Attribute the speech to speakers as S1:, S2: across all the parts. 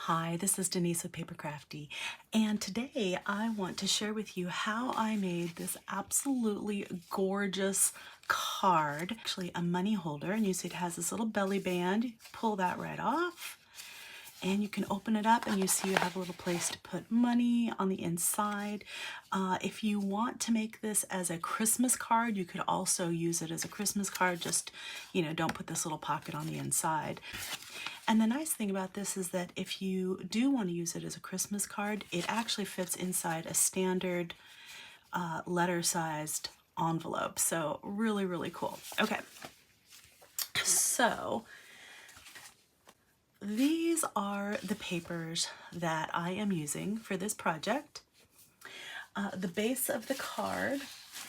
S1: Hi, this is Denise with PaperKraftD, and today I want to share with you how I made this absolutely gorgeous card. Actually a money holder, and you see it has this little belly band. You pull that right off and you can open it up and you see you have a little place to put money on the inside. If you want to make this as a Christmas card, you could also use it as a Christmas card, just, don't put this little pocket on the inside. And the nice thing about this is that if you do want to use it as a Christmas card, it actually fits inside a standard letter-sized envelope. So really, really cool. Okay, so these are the papers that I am using for this project. The base of the card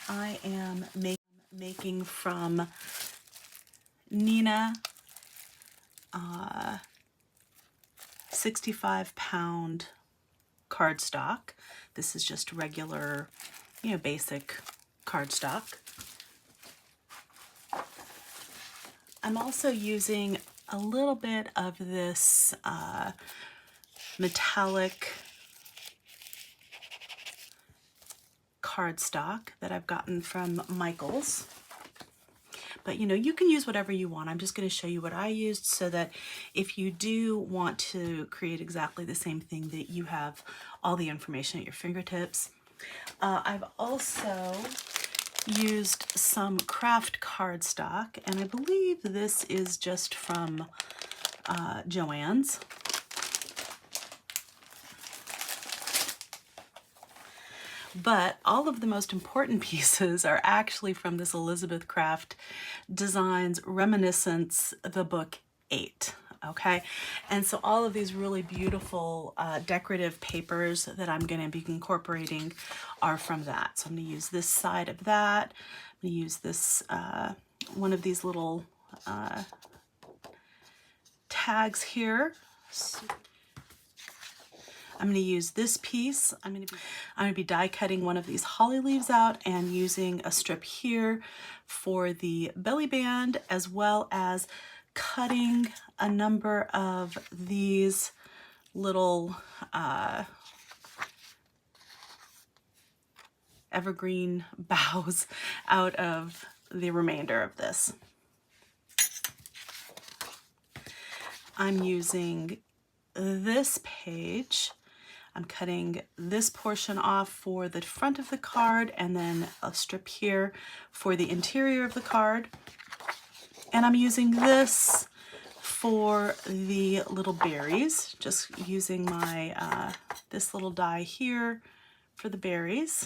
S1: I am making from Nina 65-pound cardstock. This is just regular, basic cardstock. I'm also using a little bit of this metallic cardstock that I've gotten from Michael's. But you can use whatever you want. I'm just going to show you what I used so that if you do want to create exactly the same thing, that you have all the information at your fingertips. I've also used some craft cardstock, and I believe this is just from Joann's. But all of the most important pieces are actually from this Elizabeth Craft Designs Reminiscence Book 8. Okay, and so all of these really beautiful decorative papers that I'm going to be incorporating are from that. So I'm going to use this side of that. I'm going to use this one of these little tags here. I'm going to use this piece. I'm going to be die cutting one of these holly leaves out and using a strip here for the belly band, as well as cutting a number of these little evergreen boughs out of the remainder of this. I'm using this page. I'm cutting this portion off for the front of the card and then a strip here for the interior of the card. And I'm using this for the little berries, just using my this little die here for the berries.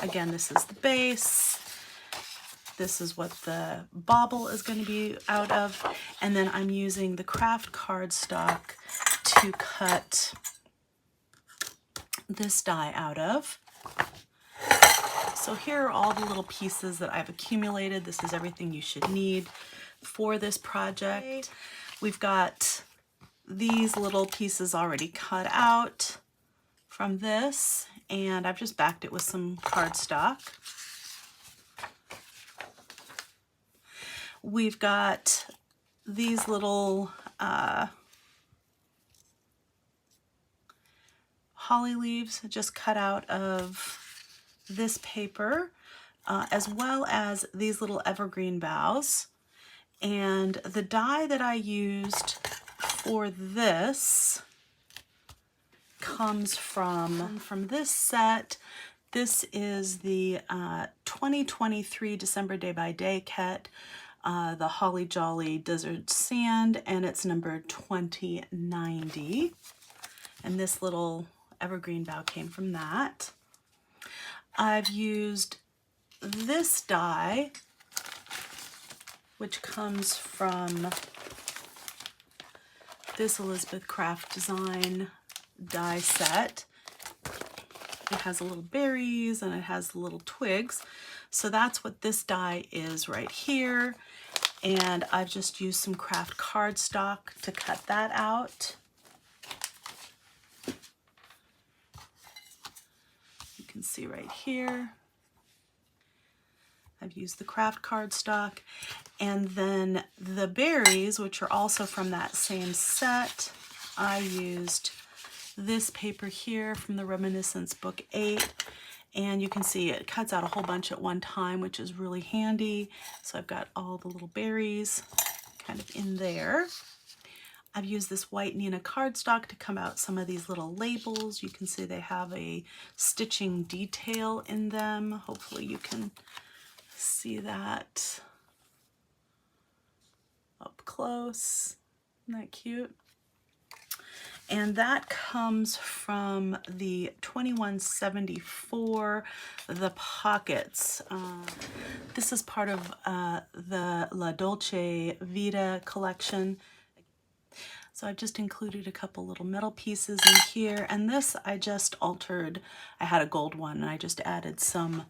S1: Again, this is the base. This is what the bauble is going to be out of. And then I'm using the craft cardstock to cut this die out of. So here are all the little pieces that I've accumulated. This is everything you should need for this project. We've got these little pieces already cut out from this, and I've just backed it with some cardstock. We've got these little holly leaves just cut out of this paper, as well as these little evergreen boughs. And the die that I used for this comes from this set. This is the 2023 December Day by Day kit, the Holly Jolly Desert Sand, and it's number 2090. And this little evergreen bough came from that. I've used this die, which comes from this Elizabeth Craft Design die set. It has a little berries and it has little twigs. So that's what this die is right here. And I've just used some craft cardstock to cut that out. You can see right here. I've used the craft cardstock, and then the berries, which are also from that same set, I used this paper here from the Reminiscence Book 8, and you can see it cuts out a whole bunch at one time, which is really handy. So I've got all the little berries kind of in there. I've used this white Nina cardstock to come out some of these little labels. You can see they have a stitching detail in them. Hopefully you can see that up close. Isn't that cute? And that comes from the 2174, the pockets. This is part of the La Dolce Vita collection. So I've just included a couple little metal pieces in here, and this I just altered. I had a gold one and I just added some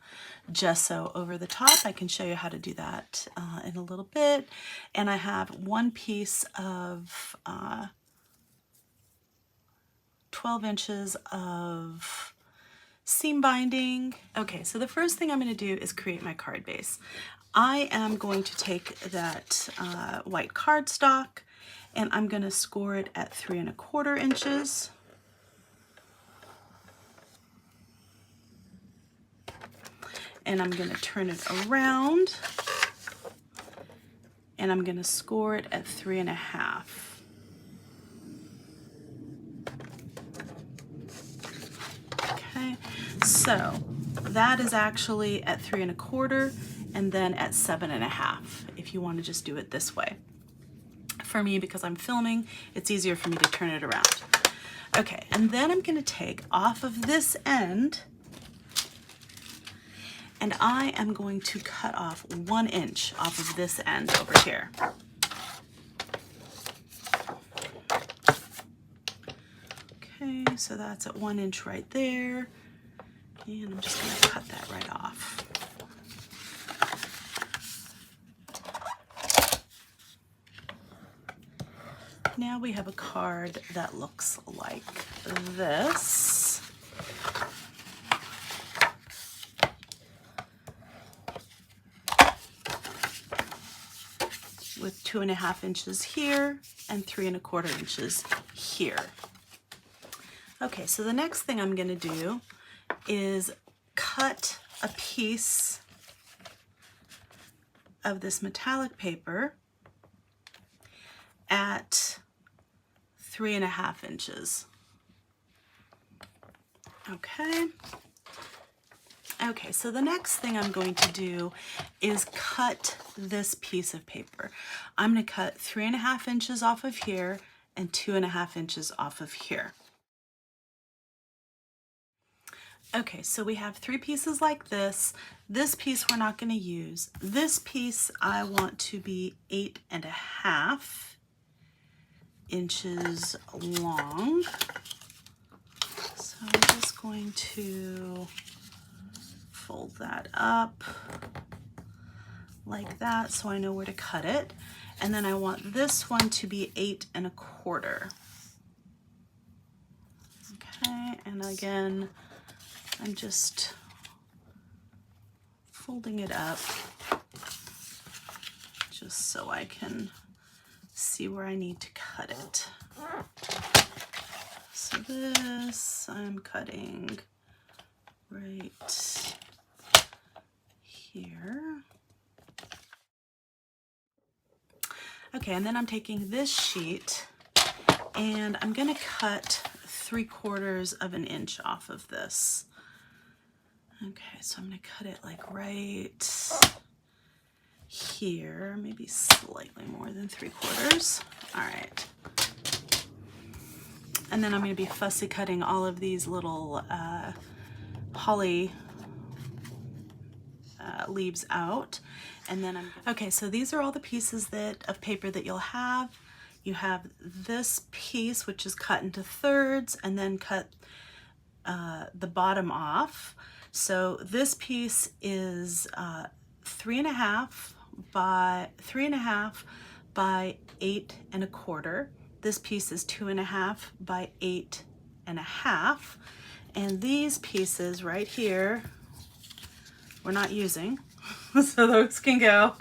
S1: gesso over the top. I can show you how to do that in a little bit. And I have one piece of 12 inches of seam binding. Okay, so the first thing I'm going to do is create my card base. I am going to take that white cardstock, and I'm going to score it at 3 1/4 inches. And I'm going to turn it around, and I'm going to score it at 3 1/2. Okay, so that is actually at 3 1/4, and then at 7 1/2 if you want to just do it this way. For me, because I'm filming, it's easier for me to turn it around. Okay, and then I'm going to take off of this end, and I am going to cut off 1 inch off of this end over here. Okay, so that's at 1 inch right there, and I'm just going to cut that right off. Now we have a card that looks like this. With 2 1/2 inches here and 3 1/4 inches here. Okay, so the next thing I'm going to do is cut a piece of this metallic paper at 3 1/2 inches. Okay. Okay, so the next thing I'm going to do is cut this piece of paper. I'm going to cut 3 1/2 inches off of here and 2 1/2 inches off of here. Okay, so we have 3 pieces like this. This piece we're not going to use. This piece I want to be 8 1/2 inches long. So I'm just going to fold that up like that so I know where to cut it. And then I want this one to be 8 1/4. Okay, and again, I'm just folding it up just so I can see where I need to cut it. So this I'm cutting right here. Okay, and then I'm taking this sheet and I'm going to cut 3/4 of an inch off of this. Okay, so I'm going to cut it like right here, maybe slightly more than 3/4. All right. And then I'm going to be fussy cutting all of these little holly leaves out. And then okay, so these are all the pieces of paper that you'll have. You have this piece, which is cut into thirds, and then cut the bottom off. So this piece is 3 1/2 by 3 1/2 by 8 1/4. This piece is 2 1/2 by 8 1/2. And these pieces right here, we're not using, so those can go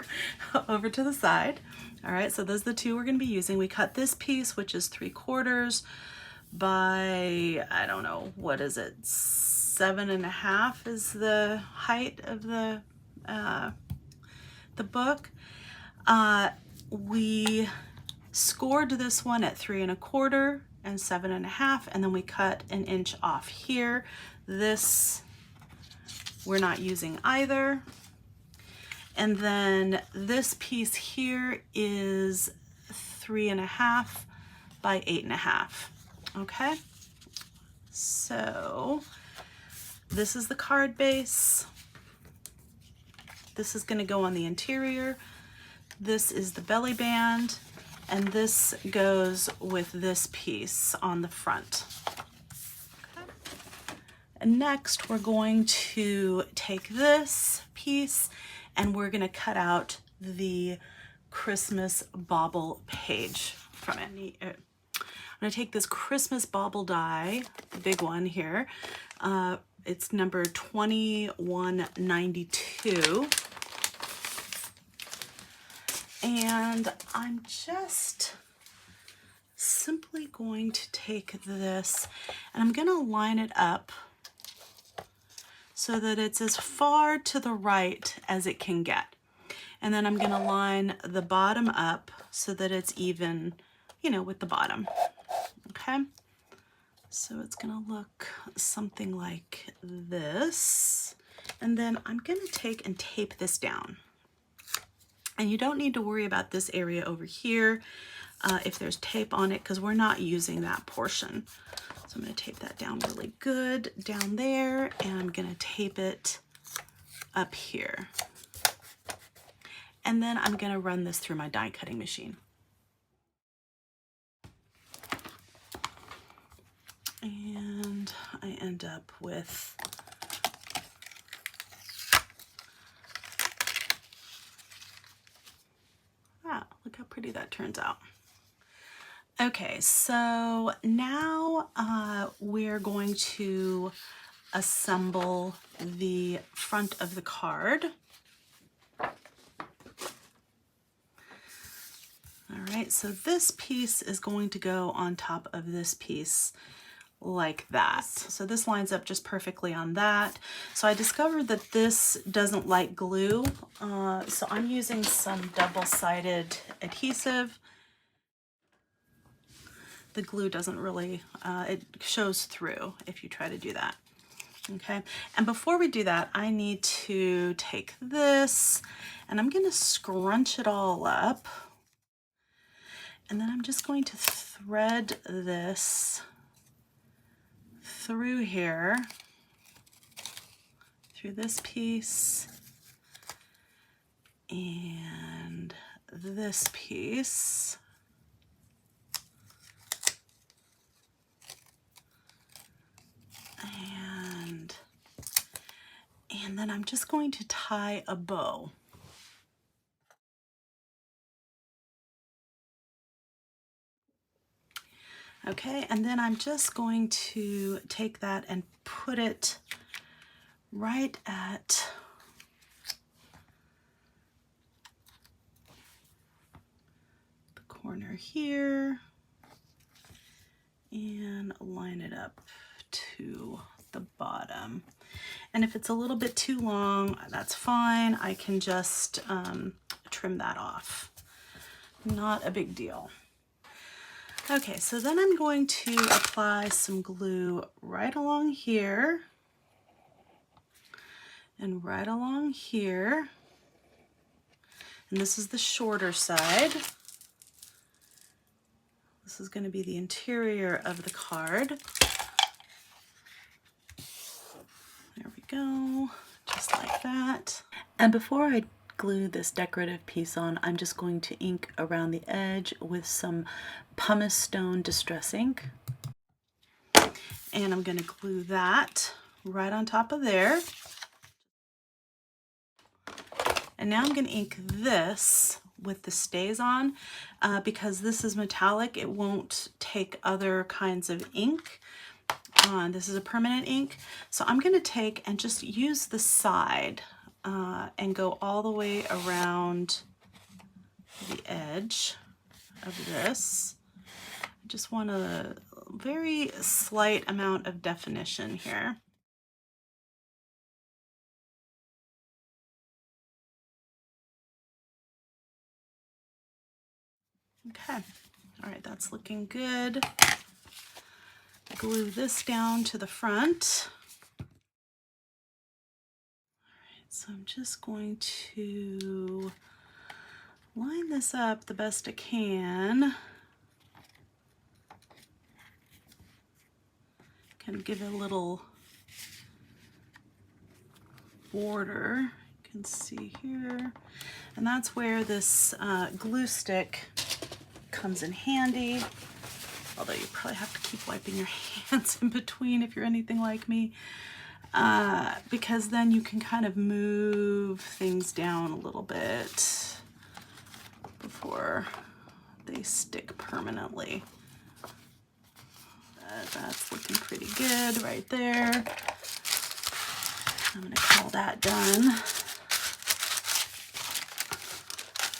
S1: over to the side. All right, so those are the two we're going to be using. We cut this piece, which is 3/4 by, I don't know, what is it? 7.5 is the height of the book. We scored this one at 3¼ and 7.5, and then we cut 1 inch off here. This we're not using either. And then this piece here is 3.5 by 8.5. Okay, so this is the card base. This is going to go on the interior. This is the belly band, and this goes with this piece on the front. Okay. And next we're going to take this piece and we're going to cut out the Christmas bauble page from it. I'm going to take this Christmas bauble die, the big one here. It's number 2192. And I'm just simply going to take this and I'm going to line it up so that it's as far to the right as it can get. And then I'm going to line the bottom up so that it's even, you know, with the bottom. Okay, so it's going to look something like this. And then I'm going to take and tape this down. And you don't need to worry about this area over here if there's tape on it, because we're not using that portion. So I'm going to tape that down really good down there, and I'm going to tape it up here. And then I'm going to run this through my die cutting machine. And I end up with look how pretty that turns out. Okay, so now we're going to assemble the front of the card. All right, so this piece is going to go on top of this piece like that. So this lines up just perfectly on that. So I discovered that this doesn't like glue, so I'm using some double-sided adhesive. The glue doesn't really, it shows through if you try to do that. Okay, and before we do that, I need to take this and I'm going to scrunch it all up. And then I'm just going to thread this through here, through this piece and this piece. And then I'm just going to tie a bow. Okay, and then I'm just going to take that and put it right at the corner here and line it up to the bottom. And if it's a little bit too long, that's fine. I can just trim that off. Not a big deal. Okay, so then I'm going to apply some glue right along here and right along here. And this is the shorter side. This is going to be the interior of the card. There we go, just like that. And before I glue this decorative piece on, I'm just going to ink around the edge with some pumice stone distress ink. And I'm going to glue that right on top of there. And now I'm going to ink this with the stays on because this is metallic. It won't take other kinds of ink. This is a permanent ink. So I'm going to take and just use the side and go all the way around the edge of this. I just want a very slight amount of definition here. Okay, all right, that's looking good. Glue this down to the front. All right, so I'm just going to line this up the best I can. Kind of give it a little border. You can see here. And that's where this glue stick comes in handy. Although you probably have to keep wiping your hands in between if you're anything like me. Because then you can kind of move things down a little bit before they stick permanently. That's looking pretty good right there. I'm going to call that done.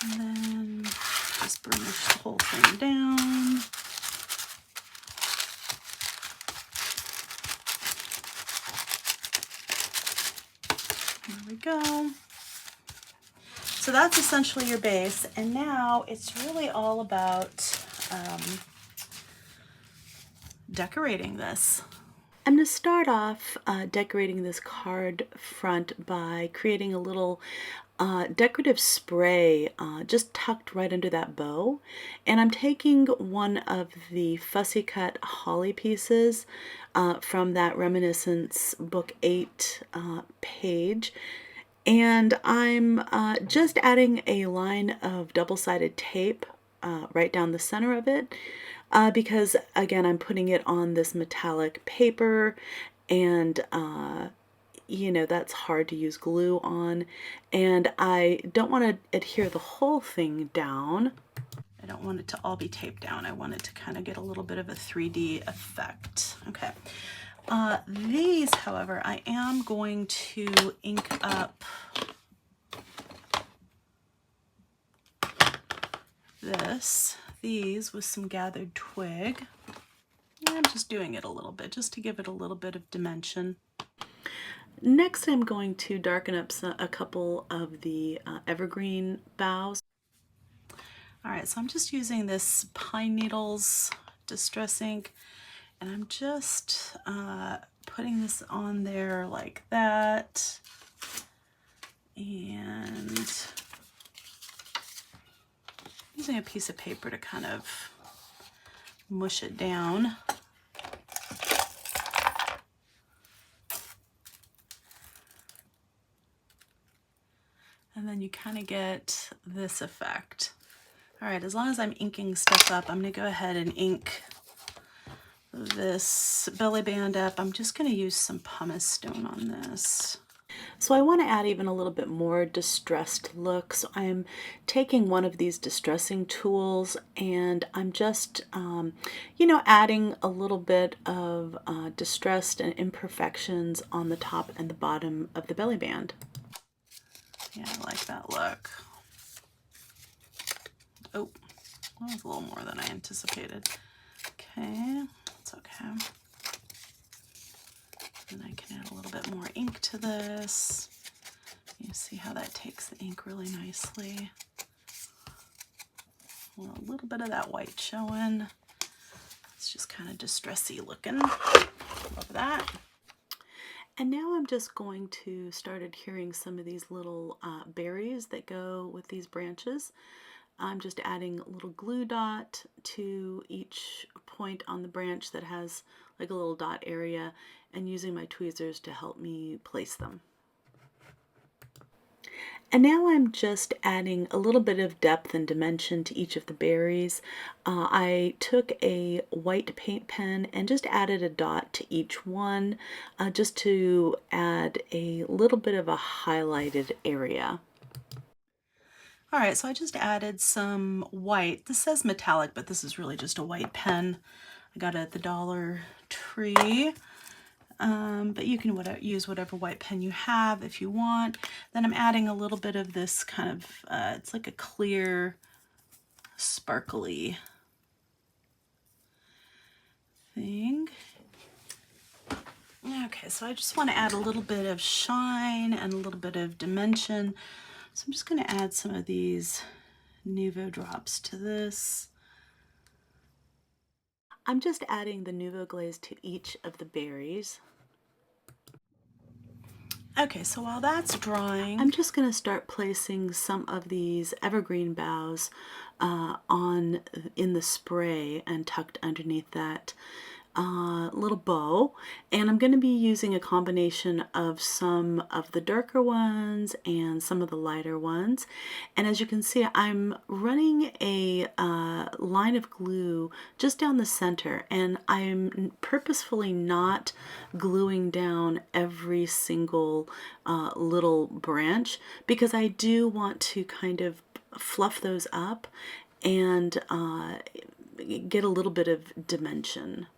S1: And then just burnish the whole thing down. There we go. So that's essentially your base. And now it's really all about decorating this. I'm going to start off decorating this card front by creating a little decorative spray just tucked right under that bow. And I'm taking one of the fussy cut holly pieces from that Reminiscence Book 8 page. And I'm just adding a line of double-sided tape right down the center of it. Because again, I'm putting it on this metallic paper, and you know, that's hard to use glue on, and I don't want to adhere the whole thing down. I don't want it to all be taped down. I want it to kind of get a little bit of a 3D effect. Okay. These, however, I am going to ink up these with some gathered twig. I'm just doing it a little bit just to give it a little bit of dimension. Next, I'm going to darken up a couple of the evergreen boughs. All right, so I'm just using this Pine Needles Distress ink, and I'm just putting this on there like that, and using a piece of paper to kind of mush it down. And then you kind of get this effect. All right, as long as I'm inking stuff up, I'm going to go ahead and ink this belly band up. I'm just going to use some pumice stone on this. So I want to add even a little bit more distressed look. So I'm taking one of these distressing tools, and I'm just, you know, adding a little bit of distressed and imperfections on the top and the bottom of the belly band. Yeah, I like that look. Oh, that was a little more than I anticipated. Okay, that's okay. And I can add a little bit more ink to this. You see how that takes the ink really nicely. Well, a little bit of that white showing. It's just kind of distressy looking. Love that. And now I'm just going to start adhering some of these little berries that go with these branches. I'm just adding a little glue dot to each point on the branch that has like a little dot area, and using my tweezers to help me place them. And now I'm just adding a little bit of depth and dimension to each of the berries. I took a white paint pen and just added a dot to each one, just to add a little bit of a highlighted area. All right, so I just added some white. This says metallic, but this is really just a white pen. I got it at the Dollar Tree. But you can use whatever white pen you have if you want. Then I'm adding a little bit of this kind of, it's like a clear sparkly thing. Okay, so I just want to add a little bit of shine and a little bit of dimension. So I'm just going to add some of these Nuvo drops to this. I'm just adding the Nuvo glaze to each of the berries. Okay, so while that's drying, I'm just going to start placing some of these evergreen boughs in the spray and tucked underneath that little bow. And I'm going to be using a combination of some of the darker ones and some of the lighter ones. And as you can see, I'm running a line of glue just down the center, and I'm purposefully not gluing down every single little branch, because I do want to kind of fluff those up and get a little bit of dimension.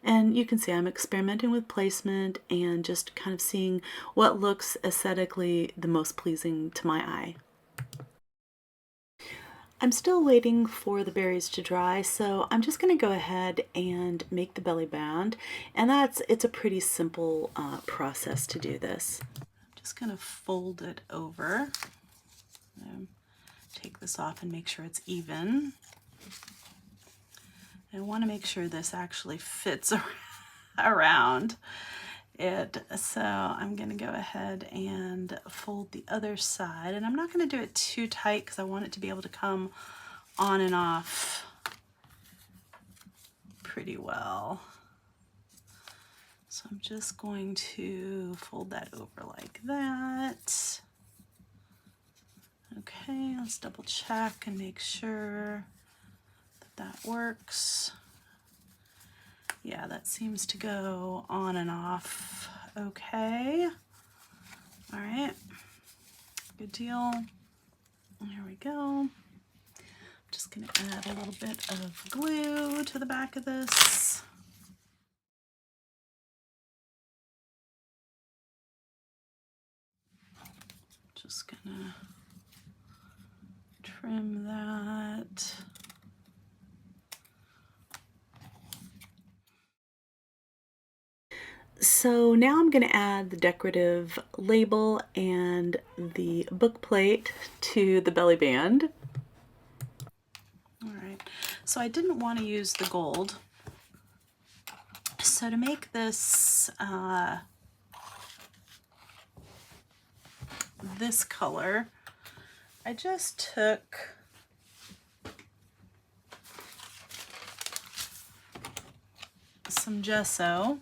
S1: And you can see I'm experimenting with placement and just kind of seeing what looks aesthetically the most pleasing to my eye. I'm still waiting for the berries to dry, so I'm just going to go ahead and make the belly band, and it's a pretty simple process to do this. I'm just going to fold it over, take this off and make sure it's even. I want to make sure this actually fits around it. So I'm going to go ahead and fold the other side, and I'm not going to do it too tight because I want it to be able to come on and off pretty well. So I'm just going to fold that over like that. Okay, let's double check and make sure that works. Yeah, that seems to go on and off okay. All right, good deal. There we go. Just gonna add a little bit of glue to the back of this. Just gonna trim that. So now I'm going to add the decorative label and the book plate to the belly band. All right, so I didn't want to use the gold. So to make this this color, I just took some gesso.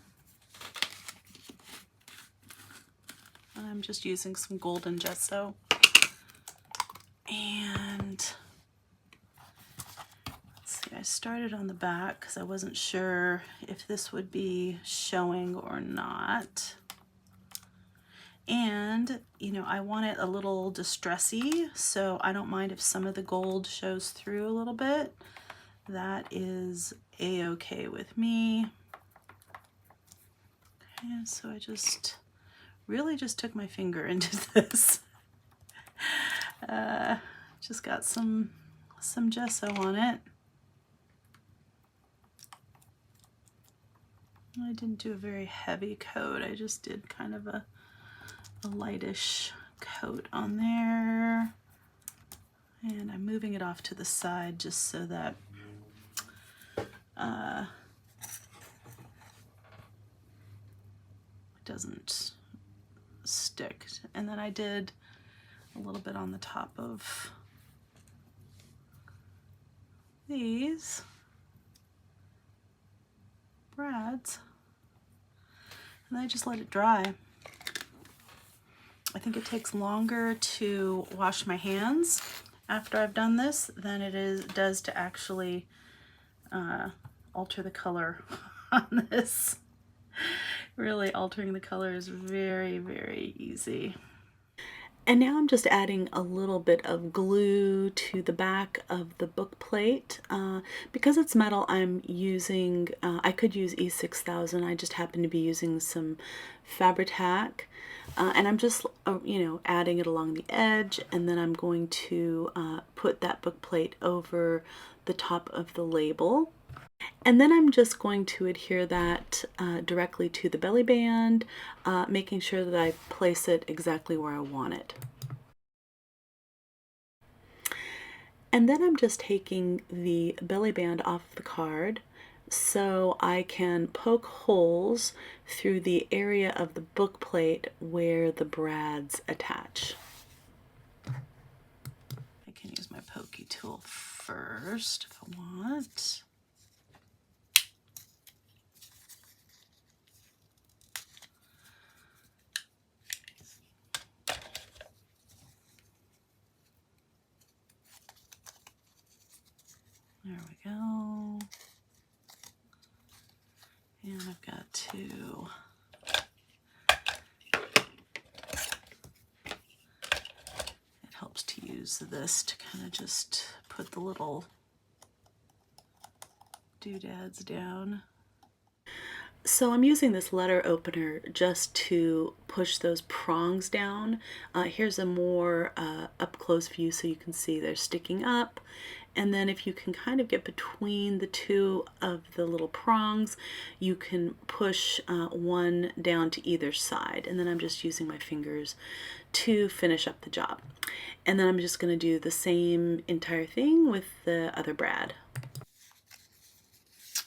S1: I'm just using some golden gesso, and let's see, I started on the back because I wasn't sure if this would be showing or not. And you know, I want it a little distressy, so I don't mind if some of the gold shows through a little bit. That is a-okay with me. Okay, so I really just took my finger into this. Just got some gesso on it. I didn't do a very heavy coat. I just did kind of a lightish coat on there. And I'm moving it off to the side just so that it doesn't stick. And then I did a little bit on the top of these brads, and I just let it dry. I think it takes longer to wash my hands after I've done this than it does to actually alter the color on this. Really, altering the color is very, very easy. And now I'm just adding a little bit of glue to the back of the book plate. Because it's metal, I'm using, I could use E6000, I just happen to be using some Fabri-Tac. And I'm just, adding it along the edge, and then I'm going to put that book plate over the top of the label. And then I'm just going to adhere that directly to the belly band, making sure that I place it exactly where I want it. And then I'm just taking the belly band off the card so I can poke holes through the area of the book plate where the brads attach. I can use my pokey tool first if I want. There we go. And I've got to helps to use this to kind of just put the little doodads down. So I'm using this letter opener just to push those prongs down. Here's a more up close view so you can see they're sticking up. And then if you can kind of get between the two of the little prongs, you can push one down to either side. And then I'm just using my fingers to finish up the job. And then I'm just going to do the same entire thing with the other brad.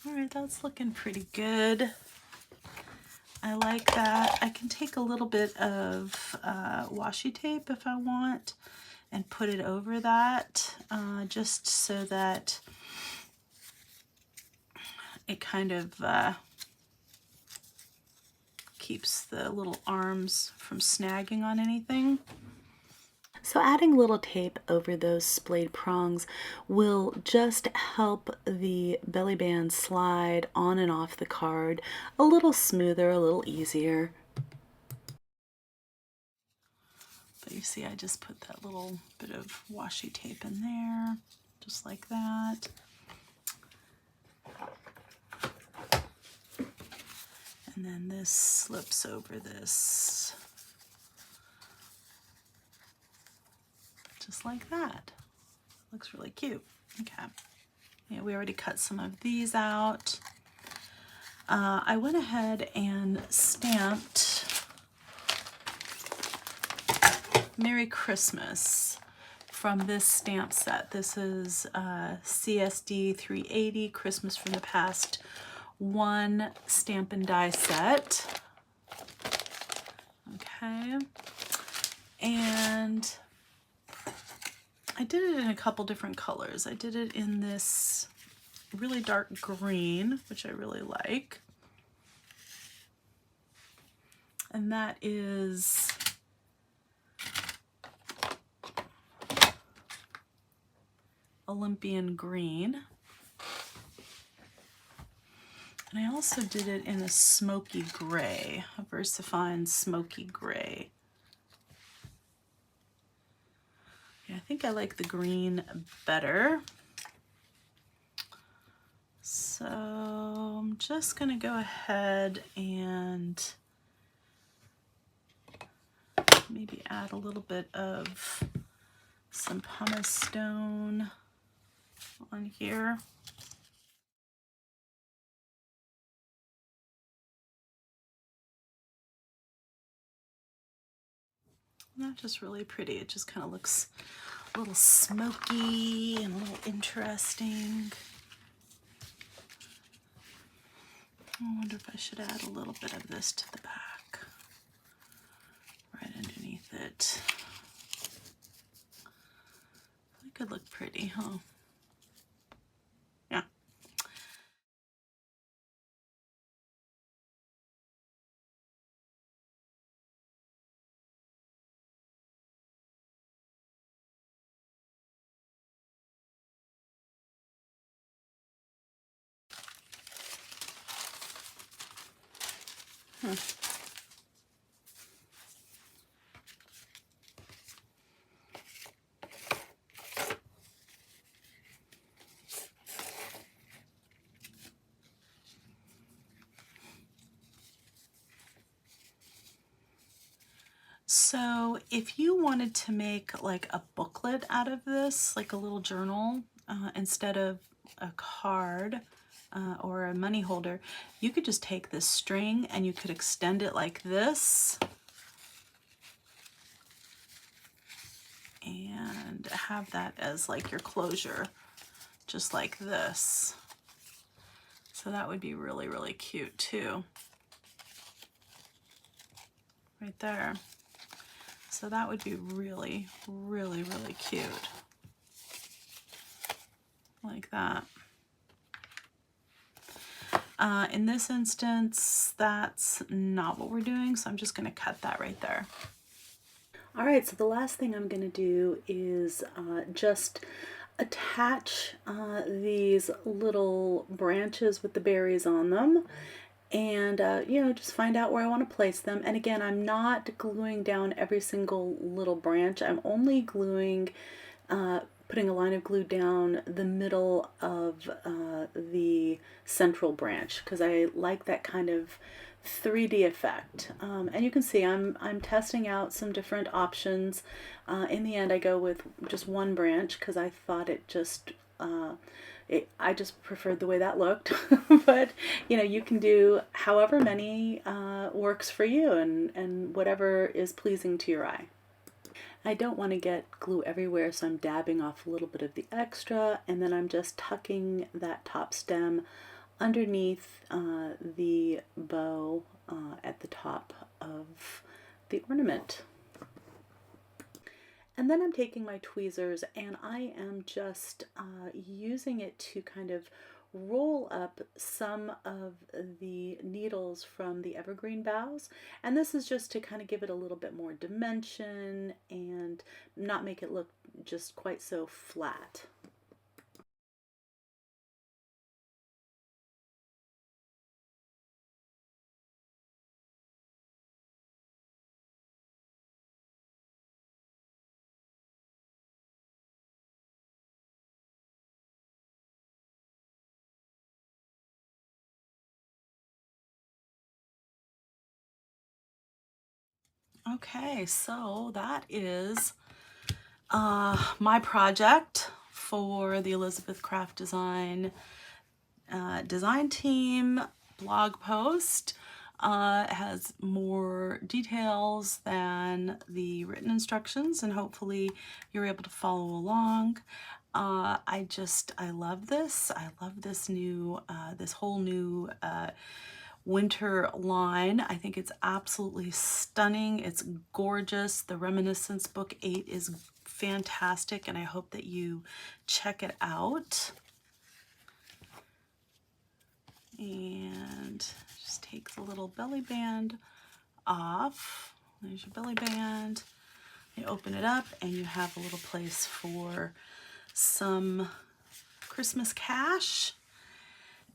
S1: All right, that's looking pretty good. I like that. I can take a little bit of washi tape if I want and put it over that, just so that it kind of keeps the little arms from snagging on anything. So adding little tape over those splayed prongs will just help the belly band slide on and off the card a little smoother, a little easier. But you see, I just put that little bit of washi tape in there, just like that. And then this slips over this. Just like that. Looks really cute. Okay. Yeah, we already cut some of these out. I went ahead and stamped Merry Christmas from this stamp set. This is CSD380 Christmas from the Past 1 stamp and die set. Okay. And I did it in a couple different colors. I did it in this really dark green, which I really like. And that is Olympian green. And I also did it in a smoky gray, a VersaFine smoky gray. Yeah, I think I like the green better. So I'm just gonna go ahead and maybe add a little bit of some pumice stone on here. Not just really pretty, it just kind of looks a little smoky and a little interesting. I wonder if I should add a little bit of this to the back, right underneath it. It could look pretty, huh? Yeah. So if you wanted to make like a booklet out of this, like a little journal, instead of a card or a money holder, you could just take this string and you could extend it like this and have that as like your closure, just like this. So that would be really, really cute too. Right there. So that would be really, really, really cute. Like that. In this instance, that's not what we're doing, so I'm just going to cut that right there. All right, so the last thing I'm going to do is just attach these little branches with the berries on them, and you know, just find out where I want to place them. And again, I'm not gluing down every single little branch. I'm only gluing, putting a line of glue down the middle of the central branch, because I like that kind of 3D effect. And you can see I'm testing out some different options. In the end, I go with just one branch because I thought it just I just preferred the way that looked. But you know, you can do however many works for you, and whatever is pleasing to your eye. I don't want to get glue everywhere, so I'm dabbing off a little bit of the extra, and then I'm just tucking that top stem underneath the bow at the top of the ornament. And then I'm taking my tweezers and I am just using it to kind of roll up some of the needles from the evergreen boughs. And this is just to kind of give it a little bit more dimension and not make it look just quite so flat. Okay, so that is my project for the Elizabeth Craft Design design team blog post. It has more details than the written instructions, and hopefully you're able to follow along. I love this. I love this new, this whole new winter line. I think it's absolutely stunning. It's gorgeous. The Reminiscence Book 8 is fantastic, and I hope that you check it out. And just take the little belly band off. There's your belly band. You open it up and you have a little place for some Christmas cash.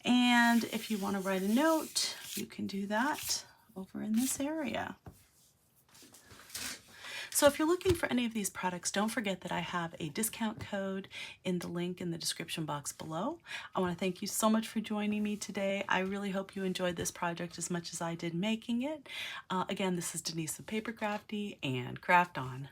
S1: And if you want to write a note, you can do that over in this area. So if you're looking for any of these products, don't forget that I have a discount code in the link in the description box below. I want to thank you so much for joining me today. I really hope you enjoyed this project as much as I did making it. Again, this is Denise with PaperKraftD, and craft on.